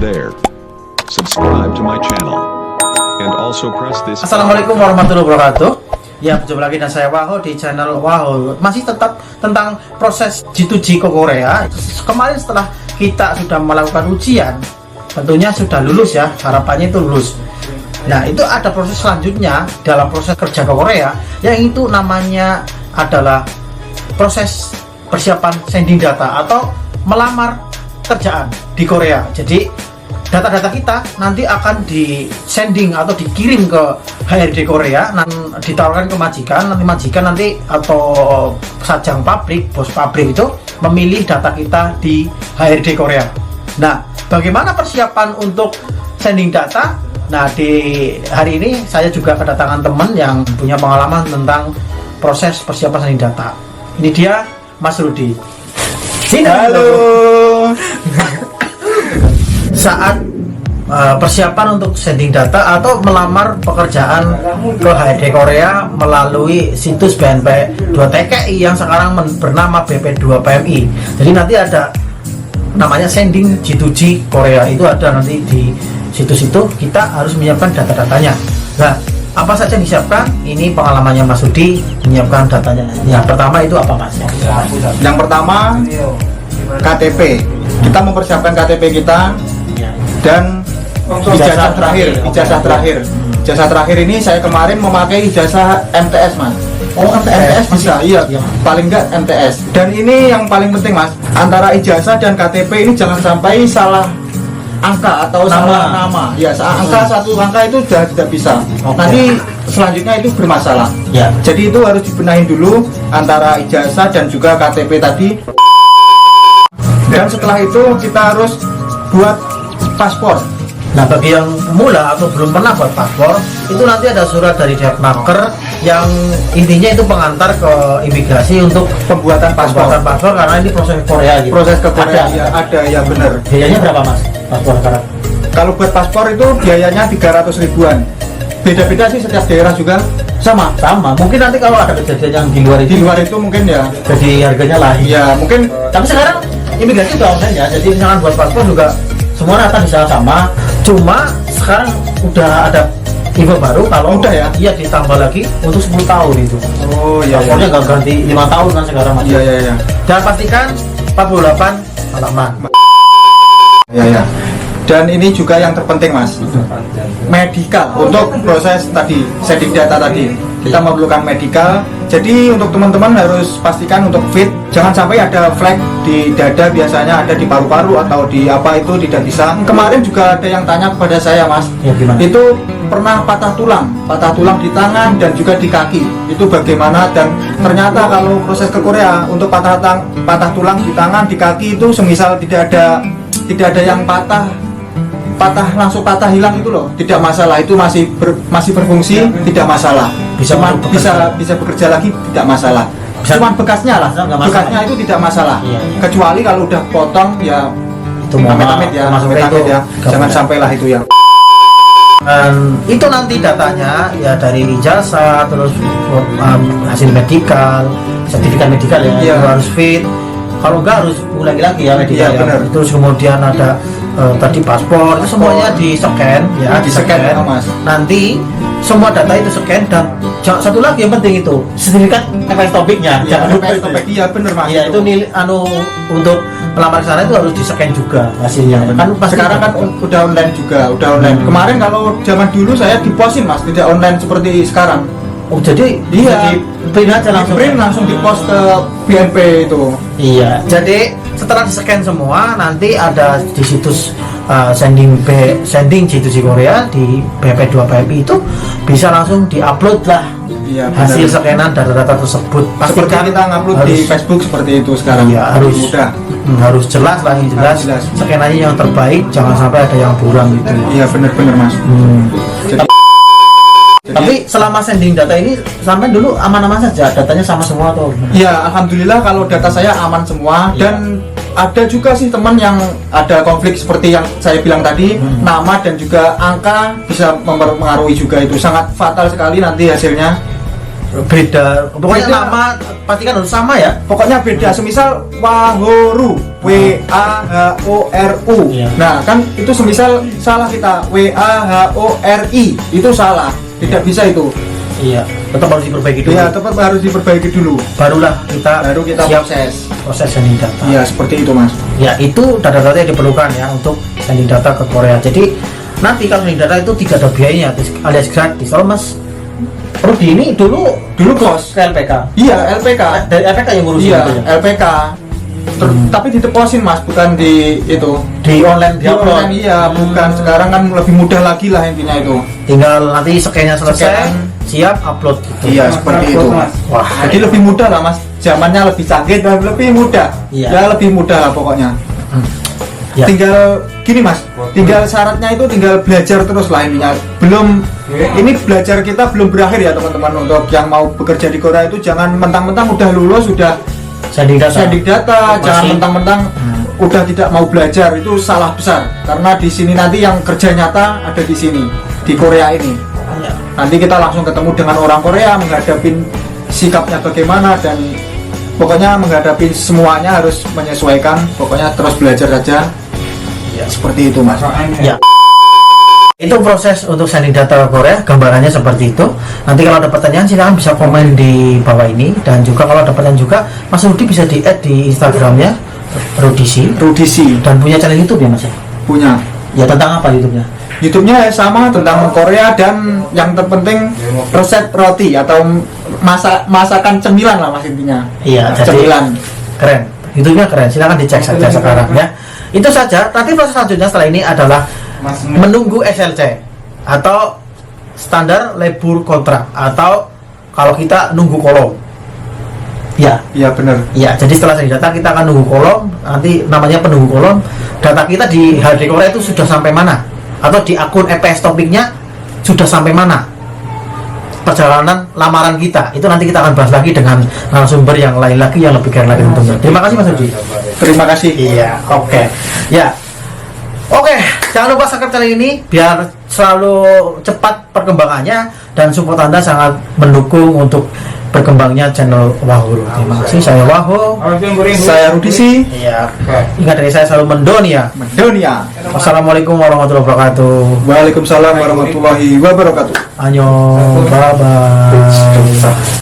there. Subscribe to my channel. And also press this. Assalamualaikum warahmatullahi wabarakatuh. Ya, berjumpa lagi dengan saya Waho di channel Waho. Masih tetap tentang proses G2G ke Korea. Kemarin setelah kita sudah melakukan ujian, tentunya sudah lulus ya, harapannya itu lulus. Nah, itu ada proses selanjutnya dalam proses kerja ke Korea, yang itu namanya adalah proses persiapan sending data atau melamar kerjaan di Korea. Jadi data-data kita nanti akan di sending atau dikirim ke HRD Korea, nanti ditawarkan ke majikan, nanti majikan nanti atau sajang pabrik, bos pabrik itu memilih data kita di HRD Korea. Nah, bagaimana persiapan untuk sending data? Nah, di hari ini saya juga kedatangan teman yang punya pengalaman tentang proses persiapan sending data. Ini dia Mas Rudi. Sini. Halo. Saat persiapan untuk sending data atau melamar pekerjaan ke HRD Korea melalui situs BNP 2TKI yang sekarang bernama BP2PMI. Jadi nanti ada namanya sending G2G Korea, itu ada nanti di situs itu. Kita harus menyiapkan data-datanya. Nah, apa saja yang disiapkan? Ini pengalamannya Mas Rudi menyiapkan datanya. Yang pertama itu apa, Mas? Yang pertama KTP. Kita mempersiapkan KTP kita dan ijazah terakhir. Ijazah terakhir ini saya kemarin memakai ijazah MTS, Mas. Oh, MTS bisa, iya. Paling enggak MTS. Dan ini yang paling penting, Mas. Antara ijazah dan KTP ini jangan sampai salah angka atau salah nama. Ya, satu angka itu sudah tidak bisa. Nanti selanjutnya itu bermasalah. Ya. Jadi itu harus dibenahin dulu antara ijazah dan juga KTP tadi. Dan setelah itu kita harus buat paspor. Nah, bagi yang pemula atau belum pernah buat paspor, itu nanti ada surat dari Depnaker yang intinya itu pengantar ke imigrasi untuk Pembuatan paspor. Karena ini proses Korea gitu. Proses ke Korea ada ya benar. Biayanya berapa, Mas? Paspor sekarang? Kalau buat paspor itu biayanya 300 ribuan. Beda-beda sih, setiap daerah juga sama. Mungkin nanti kalau ada kejadian yang di luar Di luar itu mungkin ya. jadi harganya lain. Ya mungkin. Tapi sekarang imigrasi udah online ya. Jadi misalkan buat paspor juga semua rata bisa sama. Cuma sekarang udah ada info baru kalau udah ya? Iya, ditambah lagi untuk 10 tahun itu. Oh iya. Paspornya nggak ganti 5 tahun kan sekarang, Mas. Iya. Dan pastikan 48 halaman. Ya. Dan ini juga yang terpenting, Mas, medikal untuk proses tadi sending data tadi. Kita memerlukan medikal. Jadi untuk teman-teman harus pastikan untuk fit. Jangan sampai ada flek di dada, biasanya ada di paru-paru atau di apa, itu tidak bisa. Kemarin juga ada yang tanya kepada saya, Mas. Ya, gimana? Itu pernah patah tulang di tangan dan juga di kaki. Itu bagaimana? Dan ternyata kalau proses ke Korea untuk patah tulang di tangan, di kaki itu semisal tidak ada yang patah langsung patah hilang itu loh, tidak masalah, itu masih berfungsi, tidak masalah, bisa bekerja lagi, tidak masalah. Cuman bekasnya itu tidak masalah. Iya. Kecuali kalau udah potong ya Itu amit-amit ya, jangan sampailah itu ya. Dan itu nanti datanya ya dari ijazah, terus hasil medikal, sertifikat medikal ya, Iya. itu harus fit. Kalau enggak harus ulangi lagi ya medikal. Iya, Ya. benar. Terus kemudian ada tadi paspor, itu semuanya di scan ya, Di-scan ya, Mas. Nanti semua data itu scan, dan satu lagi yang penting itu sertifikat FS topiknya. Jangan lupa itu. Iya bener, Mas. Ya, itu nilai untuk pelamar ke sana itu harus di scan juga hasilnya. Kan pasti Sekarang kan udah online juga, udah online. Kemarin kalau zaman dulu saya di posin, Mas, tidak online seperti sekarang. Oh, jadi Iya. di print aja langsung. Print langsung di post ke BNP itu. Iya. Jadi setelah di-scan semua, nanti ada di situs sending G2G Korea di BP2PMI itu bisa langsung di-upload lah. Iya, hasil benar. scanan data-data tersebut. Seperti kita ngupload di Facebook seperti itu sekarang. Iya, harus mudah. Harus jelas lah, yang jelas. Harus jelas. Scanannya yang terbaik, jangan sampai ada yang buram gitu. Iya benar-benar, Mas. Tapi selama sending data ini sampai dulu aman-aman saja, datanya sama semua atau gimana? Ya, alhamdulillah kalau data saya aman semua. Iya. Dan ada juga sih teman yang ada konflik seperti yang saya bilang tadi, nama dan juga angka bisa mempengaruhi juga, itu sangat fatal sekali nanti hasilnya. beda. Pokoknya Beda. nama pastikan harus sama ya. Pokoknya beda, semisal Wahoru, WAHORU. Iya. Nah, kan itu semisal salah kita WAHORI, itu salah. Tidak bisa itu. Iya, tetap harus diperbaiki dulu. Ya, tetap harus diperbaiki dulu. Baru kita siap proses sending data. Iya, seperti itu, Mas. Ya, itu data-data yang diperlukan ya untuk sending data ke Korea. Jadi nanti kalau sending data itu tidak ada biayanya alias gratis. Kalau Mas Rudi ini dulu Kos. ke LPK. Iya, LPK. Dari LPK yang ngurusin Iya, itu ya? LPK. Tapi diteposin, Mas, bukan di itu. Di online Di online, iya, bukan. Sekarang kan lebih mudah lagi lah intinya itu. Tinggal nanti scan-nya selesai, Scan. siap upload gitu. Iya, seperti itu. Wah, Jadi lebih mudah lah, Mas. Zamannya lebih canggih dan lebih mudah. Iya. Ya, lebih mudah lah pokoknya. Ya. Tinggal gini, Mas. Tinggal syaratnya itu tinggal belajar terus lah intinya. Belum ini belajar kita belum berakhir ya, teman-teman. Untuk yang mau bekerja di Korea itu jangan mentang-mentang udah lulus, udah sending data. sending data, jangan Masih. mentang-mentang udah tidak mau belajar, itu salah besar. Karena di sini nanti yang kerja nyata ada di sini, di Korea ini. Ya. Nanti kita langsung ketemu dengan orang Korea, menghadapi sikapnya bagaimana, dan pokoknya menghadapi semuanya harus menyesuaikan. Pokoknya terus belajar saja. Ya, seperti itu, Mas. Ya. Itu proses untuk sending data ke Korea, gambarannya seperti itu. Nanti kalau ada pertanyaan silahkan bisa komen di bawah ini, dan juga kalau ada pertanyaan juga Mas Rudi bisa di-add di Instagramnya Rudisi, Rudisi dan punya channel YouTube ya Mas ya? punya. Ya tentang apa YouTube-nya? YouTube-nya sama tentang Korea, dan yang terpenting resep roti atau masakan cemilan lah, Mas, intinya. Iya, jadi Cemilan. keren. YouTube-nya keren, silahkan dicek saja sekarang ya. Itu saja. Nanti proses selanjutnya setelah ini adalah menunggu SLC atau standar labor kontrak, atau kalau kita nunggu kolom. Ya, Iya, benar. ya. Jadi setelah sending data kita akan nunggu kolom. Nanti namanya penunggu kolom. Data kita di HD Korea itu sudah sampai mana? Atau di akun EPS topiknya sudah sampai mana? Perjalanan lamaran kita itu nanti kita akan bahas lagi dengan narasumber yang lain lagi yang lebih keren lagi tentunya. Terima kasih Mas Rudi. Terima kasih. Iya, oke. Ya. Oke, jangan lupa subscribe channel ini biar selalu cepat perkembangannya, dan support Anda sangat mendukung untuk berkembangnya channel Wahul. Terima kasih, saya Wahul. Saya Rudisi. Iya. Ingat dari saya selalu mendonia. Mendonia. Wassalamualaikum warahmatullahi wabarakatuh. Waalaikumsalam warahmatullahi wabarakatuh. Annyeong, bye bye.